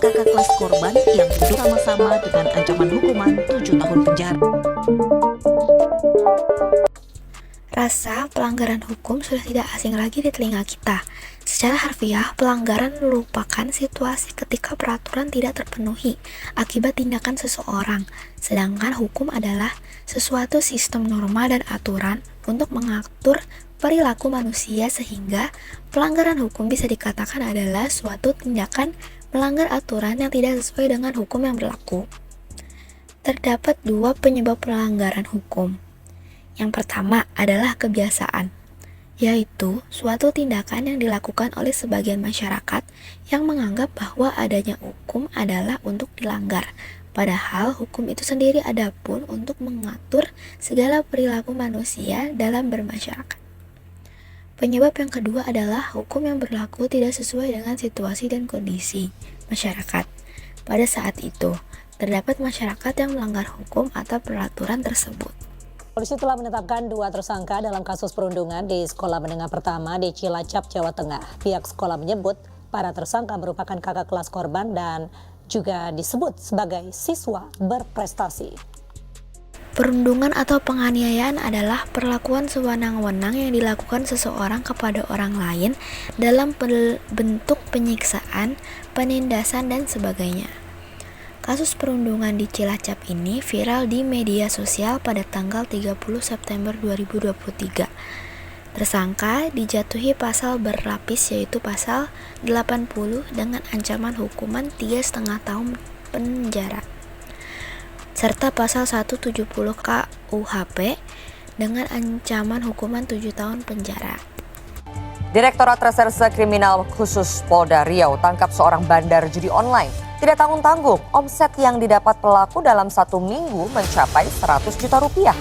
kakak kelas korban yang duduk sama-sama dengan ancaman hukuman 7 tahun penjara. Rasa pelanggaran hukum sudah tidak asing lagi di telinga kita. Secara harfiah, pelanggaran merupakan situasi ketika peraturan tidak terpenuhi akibat tindakan seseorang, sedangkan hukum adalah sesuatu sistem norma dan aturan untuk mengatur perilaku manusia, sehingga pelanggaran hukum bisa dikatakan adalah suatu tindakan melanggar aturan yang tidak sesuai dengan hukum yang berlaku. Terdapat dua penyebab pelanggaran hukum. Yang pertama adalah kebiasaan, yaitu suatu tindakan yang dilakukan oleh sebagian masyarakat yang menganggap bahwa adanya hukum adalah untuk dilanggar, padahal hukum itu sendiri ada pun untuk mengatur segala perilaku manusia dalam bermasyarakat. Penyebab yang kedua adalah hukum yang berlaku tidak sesuai dengan situasi dan kondisi masyarakat. Pada saat itu, terdapat masyarakat yang melanggar hukum atau peraturan tersebut. Polisi telah menetapkan 2 tersangka dalam kasus perundungan di sekolah menengah pertama di Cilacap, Jawa Tengah. Pihak sekolah menyebut para tersangka merupakan kakak kelas korban dan juga disebut sebagai siswa berprestasi. Perundungan atau penganiayaan adalah perlakuan sewenang-wenang yang dilakukan seseorang kepada orang lain dalam bentuk penyiksaan, penindasan, dan sebagainya. Kasus perundungan di Cilacap ini viral di media sosial pada tanggal 30 September 2023. Tersangka dijatuhi pasal berlapis, yaitu pasal 80 dengan ancaman hukuman 3,5 tahun penjara, serta pasal 170 KUHP dengan ancaman hukuman 7 tahun penjara. Direktorat Reserse Kriminal Khusus Polda Riau tangkap seorang bandar judi online. Tidak tanggung-tanggung, omset yang didapat pelaku dalam 1 minggu mencapai 100 juta rupiah.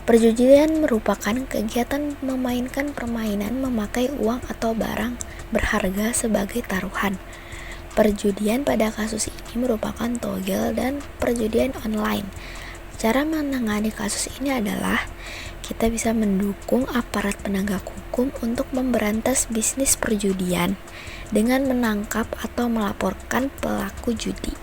Perjudian merupakan kegiatan memainkan permainan memakai uang atau barang berharga sebagai taruhan. Perjudian pada kasus ini merupakan togel dan perjudian online. Cara menangani kasus ini adalah kita bisa mendukung aparat penegak hukum untuk memberantas bisnis perjudian dengan menangkap atau melaporkan pelaku judi.